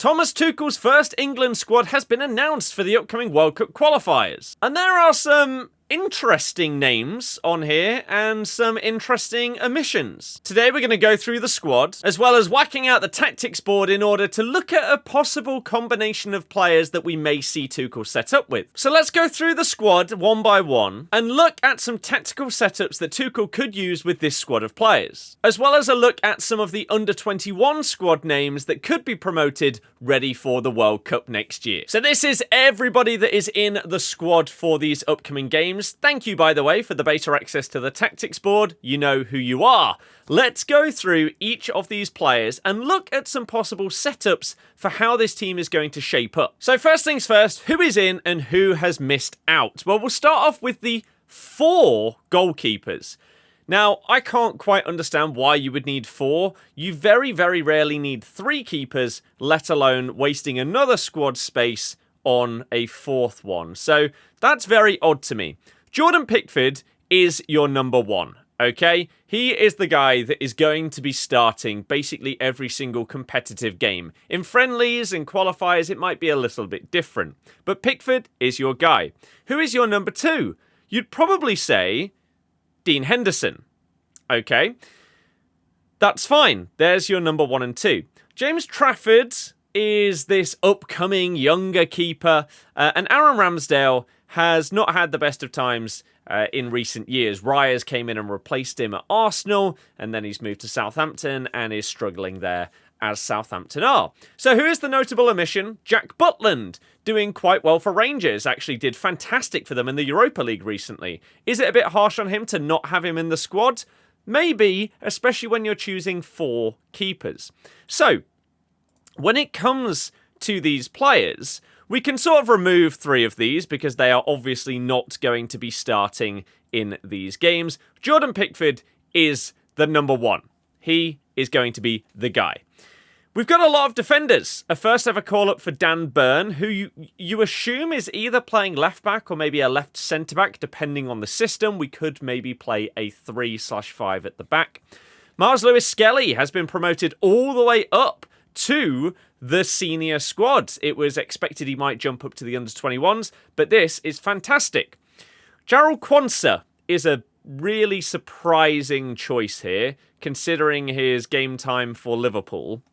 Thomas Tuchel's first England squad has been announced for the upcoming World Cup qualifiers. And there are some interesting names on here and some interesting omissions. Today we're going to go through the squad, as well as whacking out the tactics board in order to look at a possible combination of players that we may see Tuchel set up with. So let's go through the squad one by one and look at some tactical setups that Tuchel could use with this squad of players, as well as a look at some of the under-21 squad names that could be promoted ready for the World Cup next year. So this is everybody that is in the squad for these upcoming games. Thank you, by the way, for the beta access to the tactics board. You know who you are. Let's go through each of these players and look at some possible setups for how this team is going to shape up. So first things first, who is in and who has missed out? Well, we'll start off with the 4 goalkeepers. Now, I can't quite understand why you would need 4. You very, very rarely need 3 keepers, let alone wasting another squad space on a 4th one. So that's very odd to me. Jordan Pickford is your number 1, okay? He is the guy that is going to be starting basically every single competitive game. In friendlies and qualifiers, it might be a little bit different. But Pickford is your guy. Who is your number 2? You'd probably say Dean Henderson, okay? That's fine. There's your number 1 and 2. James Trafford is this upcoming younger keeper, and Aaron Ramsdale has not had the best of times in recent years. Ryers came in and replaced him at Arsenal, and then he's moved to Southampton and is struggling there as Southampton are. So who is the notable omission? Jack Butland, doing quite well for Rangers, actually did fantastic for them in the Europa League recently. Is it a bit harsh on him to not have him in the squad? Maybe, especially when you're choosing 4 keepers. So when it comes to these players, we can sort of remove 3 of these because they are obviously not going to be starting in these games. Jordan Pickford is the number 1. He is going to be the guy. We've got a lot of defenders. A first ever call-up for Dan Burn, who you assume is either playing left-back or maybe a left centre-back, depending on the system. We could maybe play a 3/5 at the back. Miles Lewis-Skelly has been promoted all the way up to the senior squad. It was expected he might jump up to the under-21s, but this is fantastic. Jarrell Quansah is a really surprising choice here, considering his game time for Liverpool.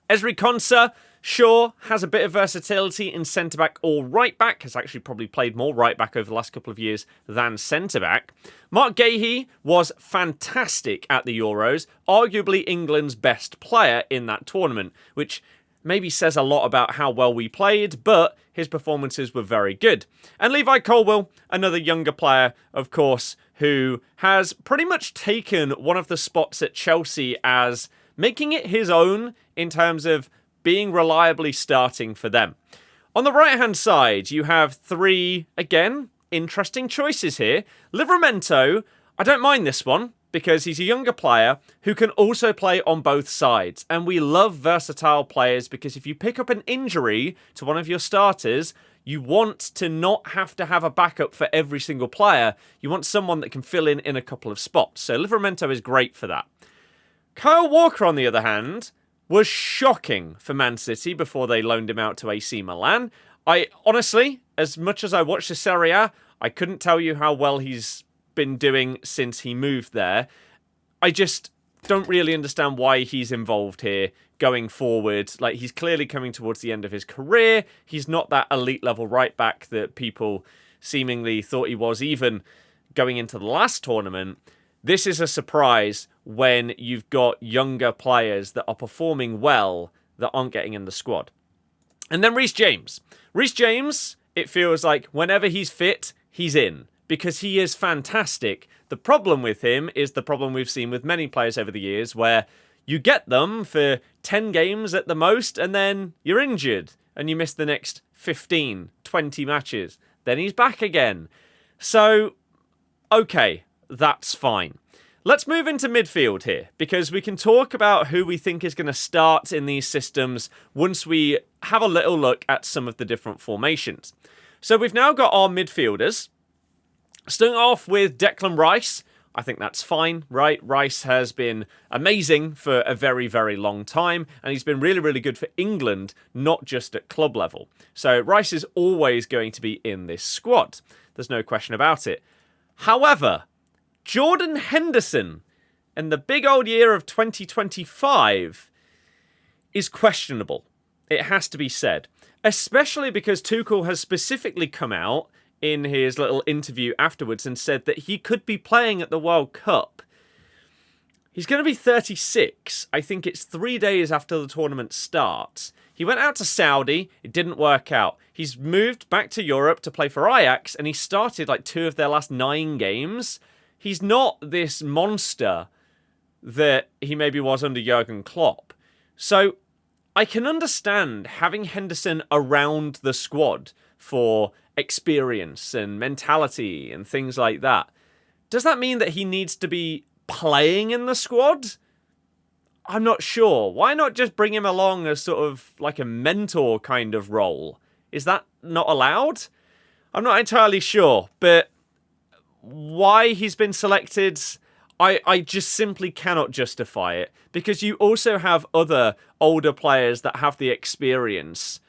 Ezri Konsa, sure, has a bit of versatility in centre-back or right-back, has actually probably played more right-back over the last couple of years than centre-back. Mark Gahey was fantastic at the Euros, arguably England's best player in that tournament, which maybe says a lot about how well we played, but his performances were very good. And Levi Colwill, another younger player, of course, who has pretty much taken one of the spots at Chelsea as making it his own in terms of being reliably starting for them. On the right-hand side, you have 3, again, interesting choices here. Livramento, I don't mind this one, because he's a younger player who can also play on both sides. And we love versatile players because if you pick up an injury to one of your starters, you want to not have to have a backup for every single player. You want someone that can fill in a couple of spots. So Livramento is great for that. Kyle Walker, on the other hand, was shocking for Man City before they loaned him out to AC Milan. I honestly, as much as I watched the Serie A, I couldn't tell you how well he's been doing since he moved there. I just don't really understand why he's involved here going forward. Like, he's clearly coming towards the end of his career. He's not that elite level right back that people seemingly thought he was, even going into the last tournament. This is a surprise when you've got younger players that are performing well that aren't getting in the squad. And then Reece James. Reece James, it feels like whenever he's fit, he's in, because he is fantastic. The problem with him is the problem we've seen with many players over the years, where you get them for 10 games at the most, and then you're injured, and you miss the next 15, 20 matches. Then he's back again. So, okay, that's fine. Let's move into midfield here, because we can talk about who we think is going to start in these systems once we have a little look at some of the different formations. So we've now got our midfielders. Starting off with Declan Rice. I think that's fine, right? Rice has been amazing for a very, very long time, and he's been really, really good for England, not just at club level. So Rice is always going to be in this squad. There's no question about it. However, Jordan Henderson in the big old year of 2025 is questionable. It has to be said. Especially because Tuchel has specifically come out in his little interview afterwards and said that he could be playing at the World Cup. He's going to be 36. I think it's 3 days after the tournament starts. He went out to Saudi. It didn't work out. He's moved back to Europe to play for Ajax, and he started like 2 of their last 9 games. He's not this monster that he maybe was under Jurgen Klopp. So I can understand having Henderson around the squad for experience and mentality and things like that. Does that mean that he needs to be playing in the squad? I'm not sure. Why not just bring him along as sort of like a mentor kind of role? Is that not allowed? I'm not entirely sure, but why he's been selected, I just simply cannot justify it, because you also have other older players that have the experience.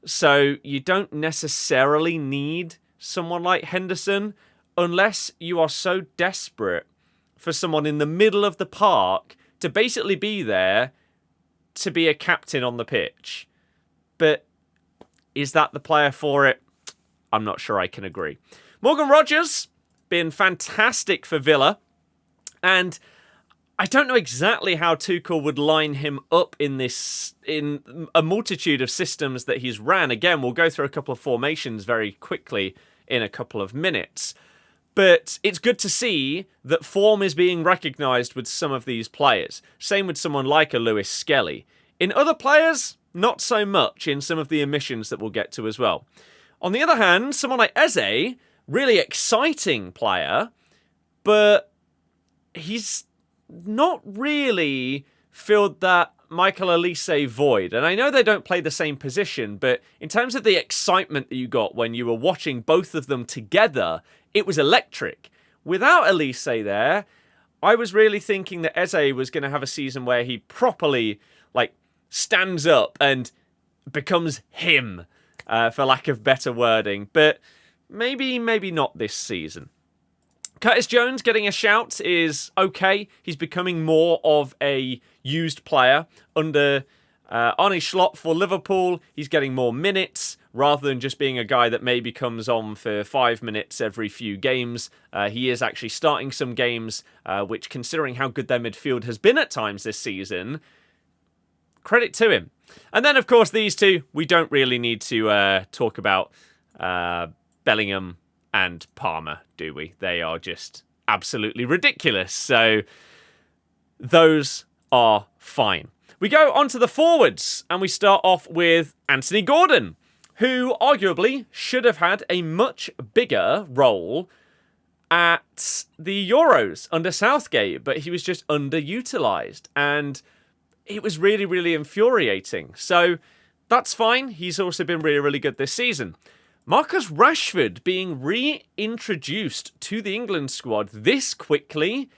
So you don't necessarily need someone like Henderson unless you are so desperate for someone in the middle of the park to basically be there to be a captain on the pitch. But is that the player for it? I'm not sure I can agree. Morgan Rogers, been fantastic for Villa. And I don't know exactly how Tuchel would line him up in a multitude of systems that he's ran. Again, we'll go through a couple of formations very quickly in a couple of minutes. But it's good to see that form is being recognised with some of these players. Same with someone like a Lewis Skelly. In other players, not so much in some of the omissions that we'll get to as well. On the other hand, someone like Eze, really exciting player, but he's not really filled that Michael Olise void. And I know they don't play the same position, but in terms of the excitement that you got when you were watching both of them together, it was electric. Without Olise there, I was really thinking that Eze was going to have a season where he properly stands up and becomes him, for lack of better wording. But maybe not this season. Curtis Jones getting a shout is okay. He's becoming more of a used player. Under Arne Slot for Liverpool, he's getting more minutes rather than just being a guy that maybe comes on for 5 minutes every few games. He is actually starting some games, which, considering how good their midfield has been at times this season, credit to him. And then, of course, these two, we don't really need to talk about Bellingham and Palmer, do we? They are just absolutely ridiculous. So those are fine. We go on to the forwards, and we start off with Anthony Gordon, who arguably should have had a much bigger role at the Euros under Southgate, but he was just underutilised, and it was really, really infuriating. So that's fine. He's also been really, really good this season. Marcus Rashford being reintroduced to the England squad this quickly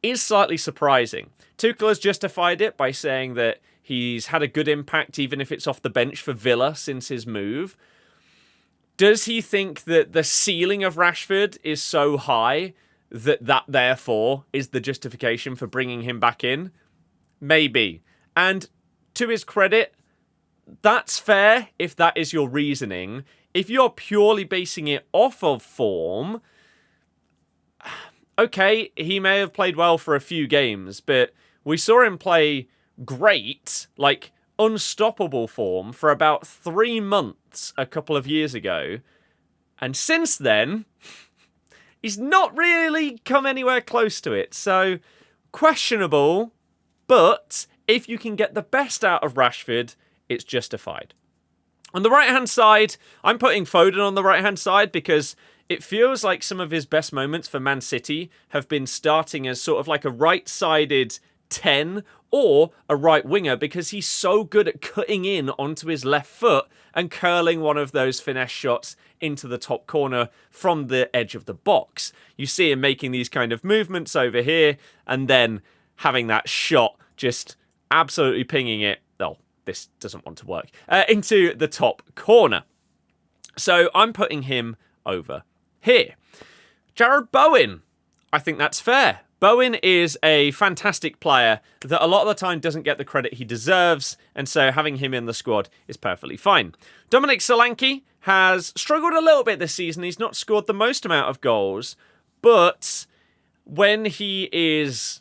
is slightly surprising. Tuchel has justified it by saying that he's had a good impact even if it's off the bench for Villa since his move. Does he think that the ceiling of Rashford is so high that therefore is the justification for bringing him back in? Maybe. And to his credit, that's fair if that is your reasoning. If you're purely basing it off of form, okay, he may have played well for a few games, but we saw him play great, unstoppable form for about 3 months a couple of years ago. And since then, he's not really come anywhere close to it. So, questionable, but if you can get the best out of Rashford, it's justified. On the right-hand side, I'm putting Foden on the right-hand side because it feels like some of his best moments for Man City have been starting as sort of like a right-sided 10 or a right winger because he's so good at cutting in onto his left foot and curling one of those finesse shots into the top corner from the edge of the box. You see him making these kind of movements over here and then having that shot just absolutely pinging it. Oh, this doesn't want to work. Into the top corner. So I'm putting him over here. Jared Bowen. I think that's fair. Bowen is a fantastic player that a lot of the time doesn't get the credit he deserves, and so having him in the squad is perfectly fine. Dominic Solanke has struggled a little bit this season. He's not scored the most amount of goals, but when he is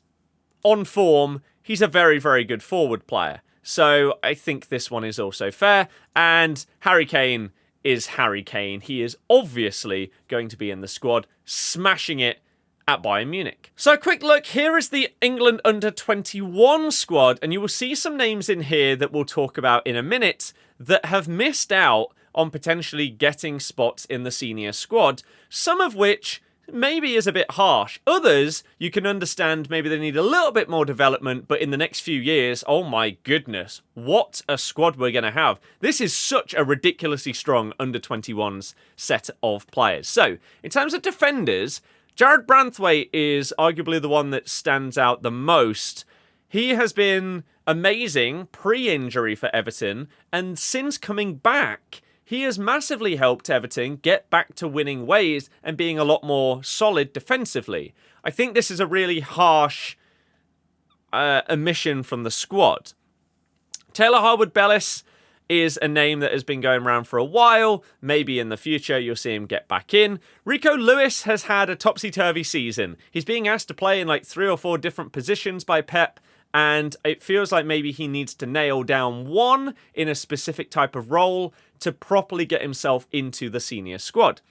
on form, he's a very, very good forward player. So I think this one is also fair, and Harry Kane is Harry Kane. He is obviously going to be in the squad, smashing it at Bayern Munich. So a quick look, here is the England under-21 squad, and you will see some names in here that we'll talk about in a minute that have missed out on potentially getting spots in the senior squad, some of which maybe is a bit harsh. Others, you can understand maybe they need a little bit more development, but in the next few years, oh my goodness, what a squad we're going to have. This is such a ridiculously strong under-21s set of players. So, in terms of defenders, Jared Branthwaite is arguably the one that stands out the most. He has been amazing pre-injury for Everton, and since coming back, he has massively helped Everton get back to winning ways and being a lot more solid defensively. I think this is a really harsh omission from the squad. Taylor Harwood-Bellis is a name that has been going around for a while. Maybe in the future you'll see him get back in. Rico Lewis has had a topsy-turvy season. He's being asked to play in like 3 or 4 different positions by Pep, and it feels like maybe he needs to nail down one in a specific type of role to properly get himself into the senior squad.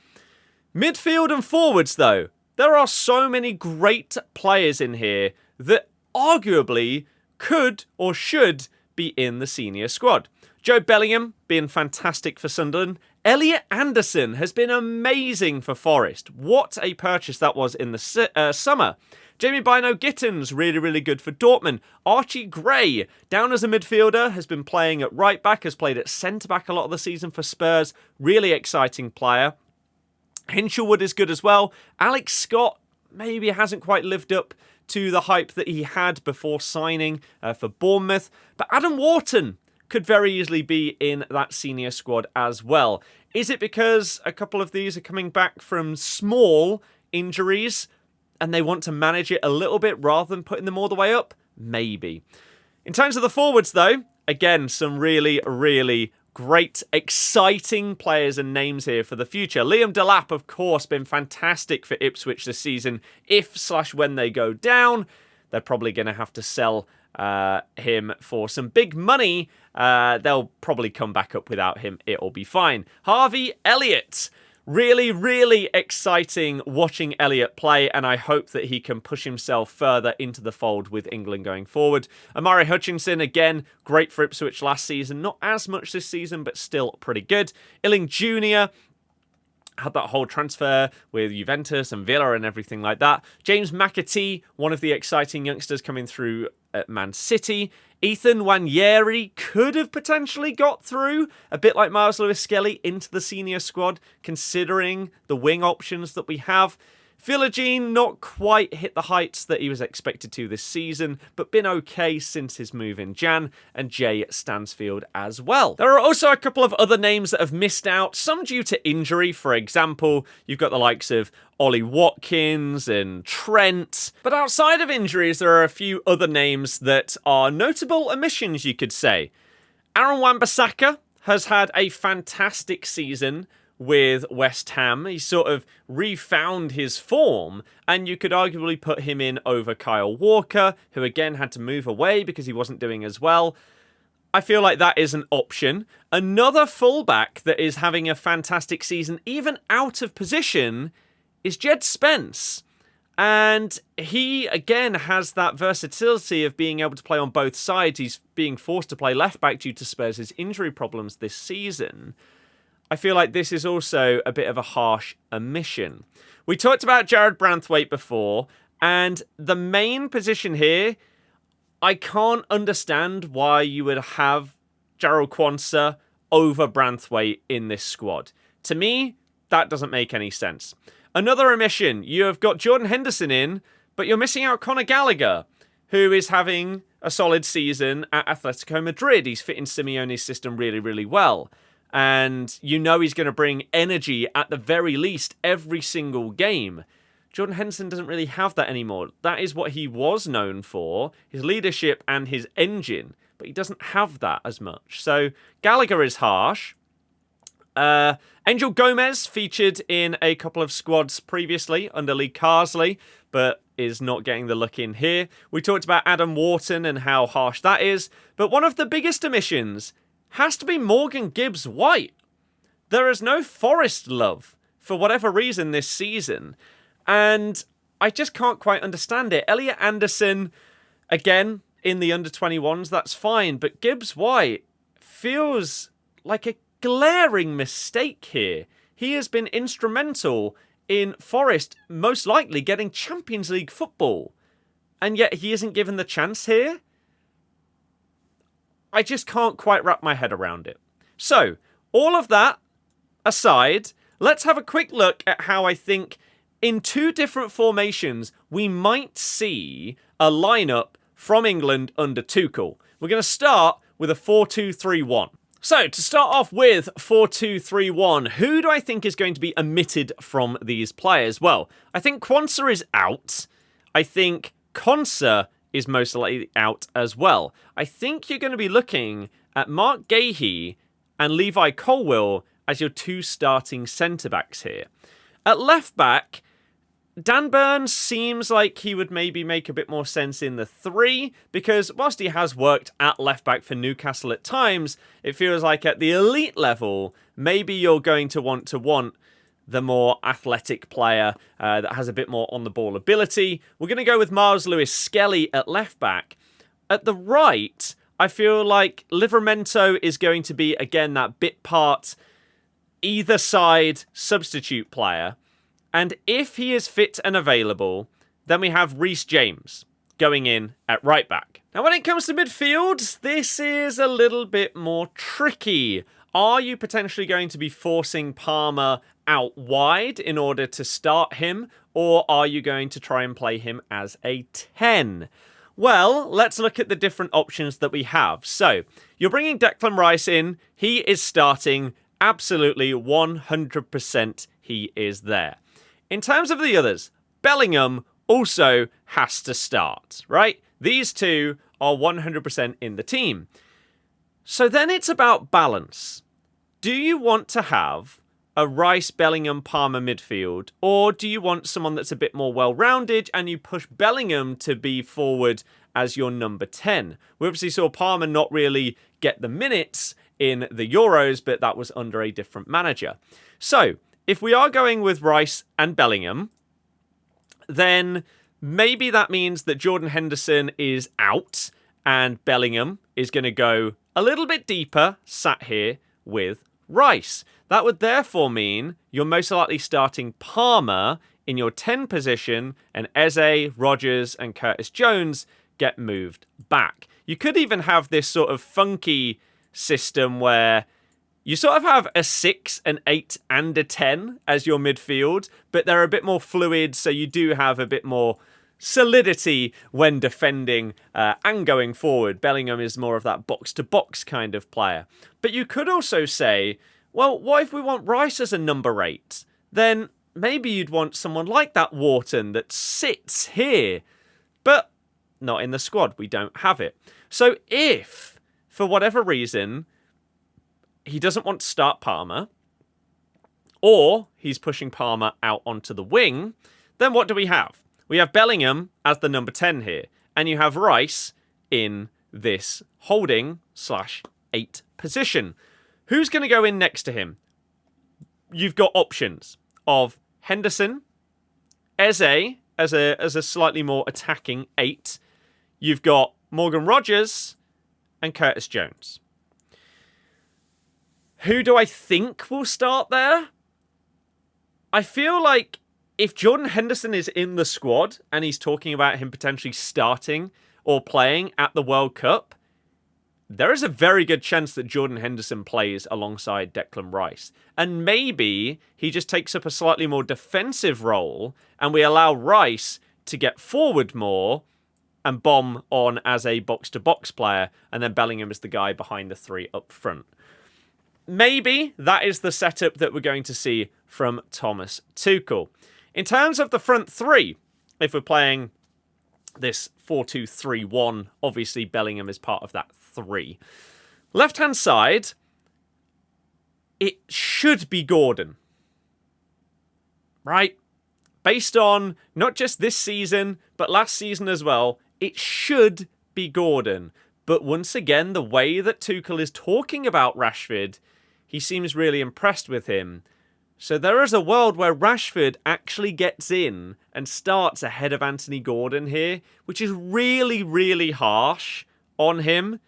Midfield and forwards, though, there are so many great players in here that arguably could or should be in the senior squad. Joe Bellingham being fantastic for Sunderland. Elliot Anderson has been amazing for Forest. What a purchase that was in the summer. Jamie Bino-Gittens, really, really good for Dortmund. Archie Gray, down as a midfielder, has been playing at right back, has played at centre-back a lot of the season for Spurs. Really exciting player. Hinchelwood is good as well. Alex Scott maybe hasn't quite lived up to the hype that he had before signing for Bournemouth. But Adam Wharton could very easily be in that senior squad as well. Is it because a couple of these are coming back from small injuries and they want to manage it a little bit rather than putting them all the way up? Maybe. In terms of the forwards, though, again, some really, really great, exciting players and names here for the future. Liam Delap, of course, been fantastic for Ipswich this season. If/when they go down, they're probably going to have to sell him for some big money. They'll probably come back up without him. It'll be fine. Harvey Elliott. Really, really exciting watching Elliott play, and I hope that he can push himself further into the fold with England going forward. Amari Hutchinson, again, great for Ipswich last season. Not as much this season, but still pretty good. Illing Jr. had that whole transfer with Juventus and Villa and everything like that. James McAtee, one of the exciting youngsters coming through at Man City. Ethan Nwaneri could have potentially got through, a bit like Miles Lewis-Skelly, into the senior squad, considering the wing options that we have. Philogene not quite hit the heights that he was expected to this season, but been okay since his move in Jan, and Jay Stansfield as well. There are also a couple of other names that have missed out, some due to injury. For example, you've got the likes of Ollie Watkins and Trent. But outside of injuries, there are a few other names that are notable omissions, you could say. Aaron Wan Bissaka has had a fantastic season with West Ham. He sort of refound his form, and you could arguably put him in over Kyle Walker, who again had to move away because he wasn't doing as well. I feel like that is an option. Another fullback that is having a fantastic season, even out of position, is Jed Spence. And he, again, has that versatility of being able to play on both sides. He's being forced to play left back due to Spurs' injury problems this season. I feel like this is also a bit of a harsh omission. We talked about Jared Branthwaite before, and the main position here, I can't understand why you would have Jarrell Quansah over Branthwaite in this squad. To me, that doesn't make any sense. Another omission, you have got Jordan Henderson in, but you're missing out Conor Gallagher, who is having a solid season at Atletico Madrid. He's fitting Simeone's system really, really well. And you know he's going to bring energy at the very least every single game. Jordan Henderson doesn't really have that anymore. That is what he was known for, his leadership and his engine. But he doesn't have that as much. So Gallagher is harsh. Angel Gomez featured in a couple of squads previously under Lee Carsley, but is not getting the look in here. We talked about Adam Wharton and how harsh that is, but one of the biggest omissions has to be Morgan Gibbs White. There is no Forest love for whatever reason this season, and I just can't quite understand it. Elliot Anderson, again, in the under-21s, that's fine, but Gibbs White feels like a glaring mistake here. He has been instrumental in Forest most likely getting Champions League football, and yet he isn't given the chance here. I just can't quite wrap my head around it. So, all of that aside, let's have a quick look at how I think in two different formations we might see a lineup from England under Tuchel. We're going to start with a 4-2-3-1. So, to start off with 4-2-3-1, who do I think is going to be omitted from these players? Well, I think Quansah is out. I think Konsa is most likely out as well. I think you're going to be looking at Mark Gahey and Levi Colwill as your two starting centre-backs here. At left-back, Dan Burns seems like he would maybe make a bit more sense in the 3, because whilst he has worked at left-back for Newcastle at times, it feels like at the elite level, maybe you're going to want the more athletic player that has a bit more on-the-ball ability. We're going to go with Miles Lewis-Skelly at left-back. At the right, I feel like Livramento is going to be, again, that bit part, either side substitute player. And if he is fit and available, then we have Reece James going in at right back. Now, when it comes to midfield, this is a little bit more tricky. Are you potentially going to be forcing Palmer out wide in order to start him, or are you going to try and play him as a 10? Well, let's look at the different options that we have. So, you're bringing Declan Rice in. He is starting. Absolutely 100% he is there. In terms of the others, Bellingham also has to start, right? These two are 100% in the team. So then it's about balance. Do you want to have a Rice, Bellingham, Palmer midfield, or do you want someone that's a bit more well-rounded and you push Bellingham to be forward as your number 10? We obviously saw Palmer not really get the minutes in the Euros, but that was under a different manager. So, if we are going with Rice and Bellingham, then maybe that means that Jordan Henderson is out and Bellingham is going to go a little bit deeper, sat here with Rice. That would therefore mean you're most likely starting Palmer in your 10 position and Eze, Rodgers and Curtis Jones get moved back. You could even have this sort of funky system where you sort of have a 6, an 8, and a 10 as your midfield, but they're a bit more fluid, so you do have a bit more solidity when defending and going forward. Bellingham is more of that box-to-box kind of player. But you could also say, well, what if we want Rice as a number 8? Then maybe you'd want someone like that Wharton that sits here, but not in the squad. We don't have it. So if, for whatever reason, he doesn't want to start Palmer, or he's pushing Palmer out onto the wing, then what do we have? We have Bellingham as the number 10 here, and you have Rice in this holding/8 position. Who's going to go in next to him? You've got options of Henderson, Eze as a slightly more attacking 8. You've got Morgan Rodgers and Curtis Jones. Who do I think will start there? I feel like if Jordan Henderson is in the squad and he's talking about him potentially starting or playing at the World Cup, there is a very good chance that Jordan Henderson plays alongside Declan Rice. And maybe he just takes up a slightly more defensive role and we allow Rice to get forward more and bomb on as a box-to-box player, and then Bellingham is the guy behind the three up front. Maybe that is the setup that we're going to see from Thomas Tuchel. In terms of the front three, if we're playing this 4-2-3-1, obviously Bellingham is part of that three. Left-hand side, it should be Gordon. Right? Based on not just this season, but last season as well, it should be Gordon. But once again, the way that Tuchel is talking about Rashford, he seems really impressed with him. So there is a world where Rashford actually gets in and starts ahead of Anthony Gordon here, which is really, really harsh on him.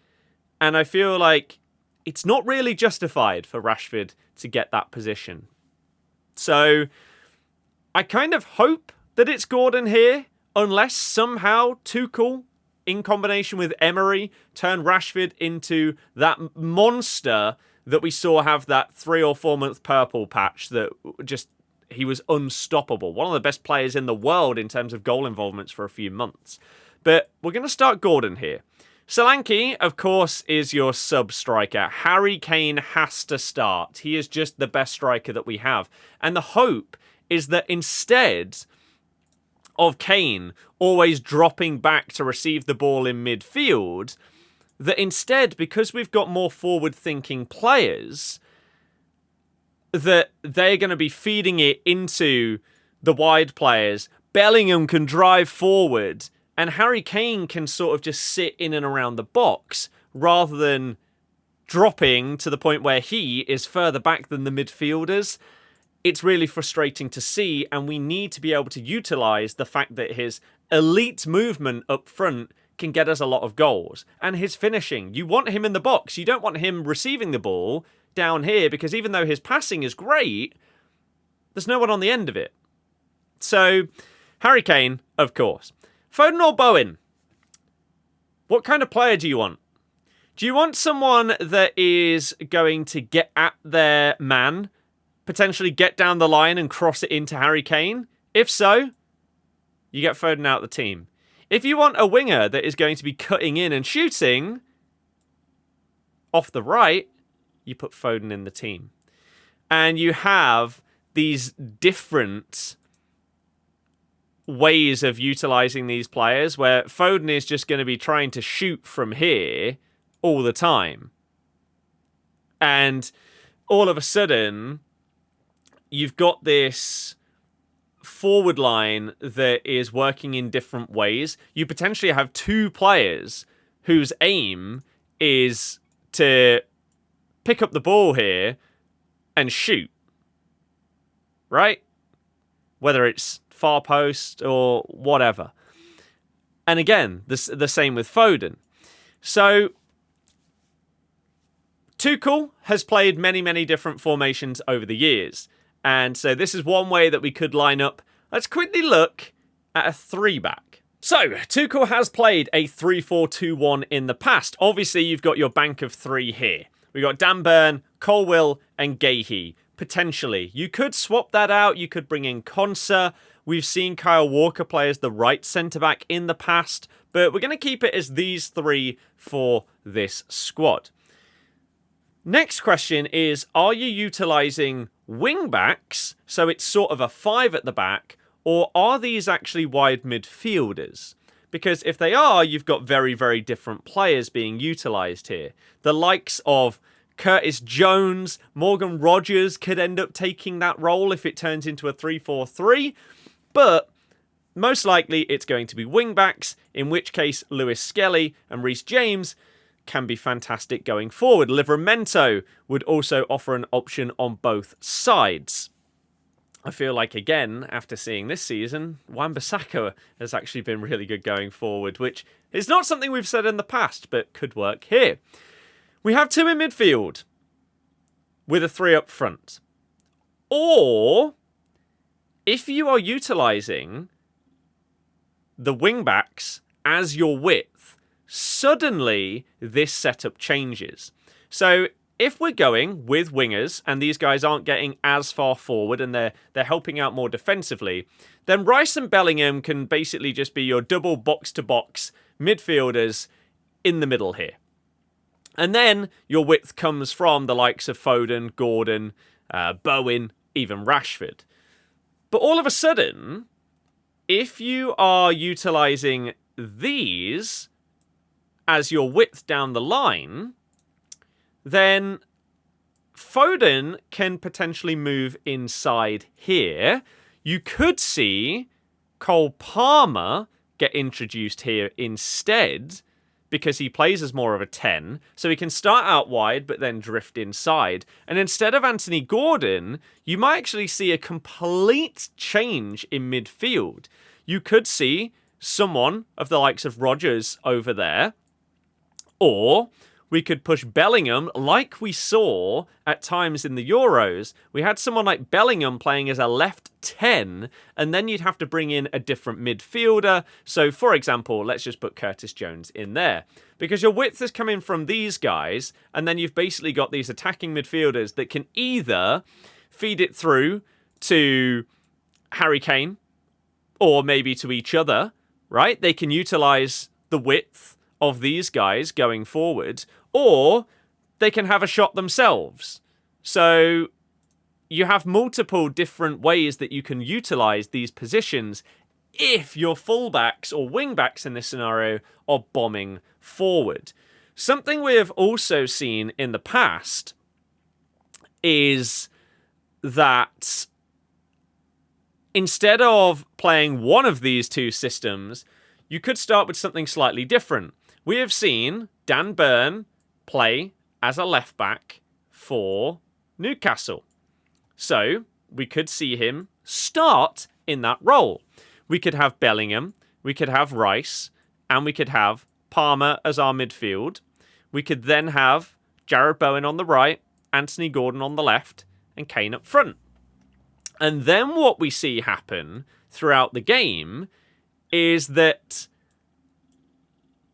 And I feel like it's not really justified for Rashford to get that position. So I kind of hope that it's Gordon here, unless somehow Tuchel, in combination with Emery, turn Rashford into that monster that we saw have that 3 or 4 month purple patch that just, he was unstoppable. One of the best players in the world in terms of goal involvements for a few months. But we're going to start Gordon here. Solanke, of course, is your sub-striker. Harry Kane has to start. He is just the best striker that we have. And the hope is that instead of Kane always dropping back to receive the ball in midfield, that instead, because we've got more forward-thinking players, that they're going to be feeding it into the wide players. Bellingham can drive forward, and Harry Kane can sort of just sit in and around the box, rather than dropping to the point where he is further back than the midfielders. It's really frustrating to see, and we need to be able to utilise the fact that his elite movement up front can get us a lot of goals. And his finishing. You want him in the box. You don't want him receiving the ball down here, because even though his passing is great, there's no one on the end of it. So, Harry Kane, of course. Foden or Bowen? What kind of player do you want? Do you want someone that is going to get at their man, potentially get down the line and cross it into Harry Kane? If so, you get Foden out of the team. If you want a winger that is going to be cutting in and shooting off the right, you put Foden in the team. And you have these different ways of utilising these players where Foden is just going to be trying to shoot from here all the time. And all of a sudden, you've got this forward line that is working in different ways. You potentially have two players whose aim is to pick up the ball here and shoot. Right? Whether it's far post or whatever. And again, the same with Foden. So, Tuchel has played many, many different formations over the years. And so this is one way that we could line up. Let's quickly look at a 3-back. So, Tuchel has played a 3-4-2-1 in the past. Obviously, you've got your bank of three here. We've got Dan Burn, Colwill, and Gahey. Potentially. You could swap that out. You could bring in Konsa. We've seen Kyle Walker play as the right centre-back in the past. But we're going to keep it as these three for this squad. Next question is, are you utilising wing-backs, so it's sort of a 5 at the back, or are these actually wide midfielders? Because if they are, you've got very, very different players being utilised here. The likes of Curtis Jones, Morgan Rogers could end up taking that role if it turns into a 3-4-3, but most likely it's going to be wing-backs, in which case Lewis Skelly and Reece James can be fantastic going forward. Livramento would also offer an option on both sides. I feel like, again, after seeing this season, Wan Bissaka has actually been really good going forward, which is not something we've said in the past, but could work here. We have 2 in midfield with a 3 up front. Or, if you are utilising the wing-backs as your width, suddenly this setup changes. So if we're going with wingers and these guys aren't getting as far forward and they're helping out more defensively, then Rice and Bellingham can basically just be your double box-to-box midfielders in the middle here. And then your width comes from the likes of Foden, Gordon, Bowen, even Rashford. But all of a sudden, if you are utilising these as your width down the line, then Foden can potentially move inside here. You could see Cole Palmer get introduced here instead because he plays as more of a 10. So he can start out wide but then drift inside. And instead of Anthony Gordon, you might actually see a complete change in midfield. You could see someone of the likes of Rodgers over there, or we could push Bellingham like we saw at times in the Euros. We had someone like Bellingham playing as a left 10, and then you'd have to bring in a different midfielder. So, for example, let's just put Curtis Jones in there. Because your width is coming from these guys, and then you've basically got these attacking midfielders that can either feed it through to Harry Kane, or maybe to each other, right? They can utilise the width of these guys going forward, or they can have a shot themselves. So you have multiple different ways that you can utilise these positions if your fullbacks or wingbacks in this scenario are bombing forward. Something we have also seen in the past is that instead of playing one of these two systems, you could start with something slightly different. We have seen Dan Burn play as a left back for Newcastle. So we could see him start in that role. We could have Bellingham, we could have Rice, and we could have Palmer as our midfield. We could then have Jarrod Bowen on the right, Anthony Gordon on the left, and Kane up front. And then what we see happen throughout the game is that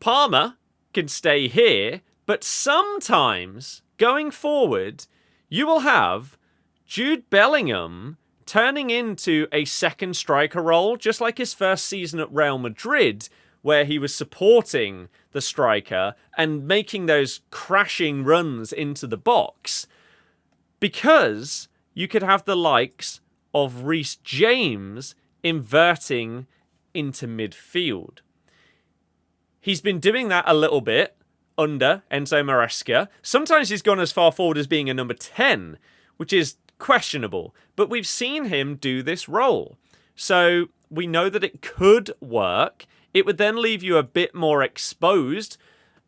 Palmer can stay here, but sometimes going forward, you will have Jude Bellingham turning into a second striker role, just like his first season at Real Madrid, where he was supporting the striker and making those crashing runs into the box, because you could have the likes of Reece James inverting into midfield. He's been doing that a little bit under Enzo Maresca. Sometimes he's gone as far forward as being a number 10, which is questionable. But we've seen him do this role. So we know that it could work. It would then leave you a bit more exposed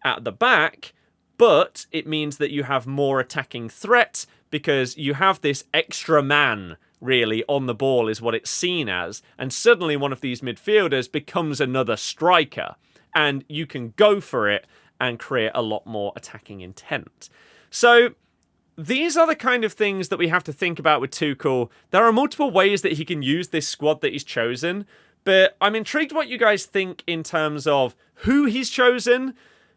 at the back, but it means that you have more attacking threat because you have this extra man really on the ball is what it's seen as. And suddenly one of these midfielders becomes another striker. And you can go for it and create a lot more attacking intent. So these are the kind of things that we have to think about with Tuchel. There are multiple ways that he can use this squad that he's chosen, but I'm intrigued what you guys think in terms of who he's chosen,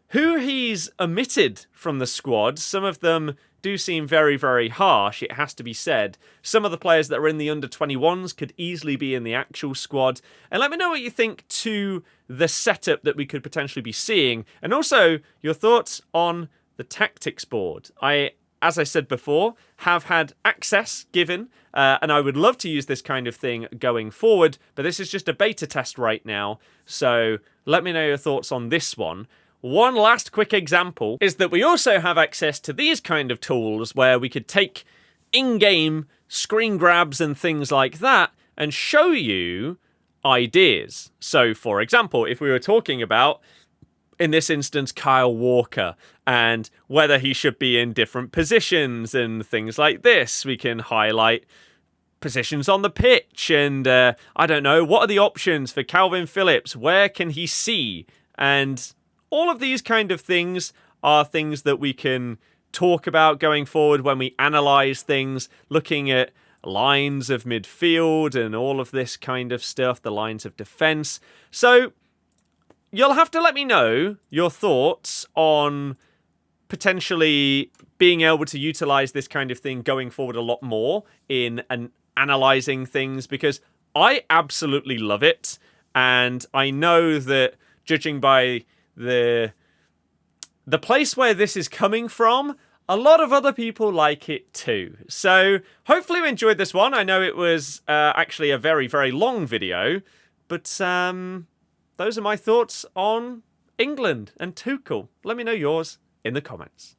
who he's omitted from the squad. Some of them do seem very, very harsh, it has to be said. Some of the players that are in the under-21s could easily be in the actual squad. And let me know what you think to the setup that we could potentially be seeing. And also, your thoughts on the tactics board. As I said before, have had access given, and I would love to use this kind of thing going forward, but this is just a beta test right now. So let me know your thoughts on this one. One last quick example is that we also have access to these kind of tools where we could take in-game screen grabs and things like that and show you ideas. So, for example, if we were talking about, in this instance, Kyle Walker and whether he should be in different positions and things like this, we can highlight positions on the pitch and, I don't know, what are the options for Calvin Phillips? Where can he see? And all of these kind of things are things that we can talk about going forward when we analyse things, looking at lines of midfield and all of this kind of stuff, the lines of defence. So you'll have to let me know your thoughts on potentially being able to utilize this kind of thing going forward a lot more in analyzing things, because I absolutely love it. And I know that judging by the place where this is coming from, a lot of other people like it too. So hopefully you enjoyed this one. I know it was actually a very, very long video, but those are my thoughts on England and Tuchel. Let me know yours in the comments.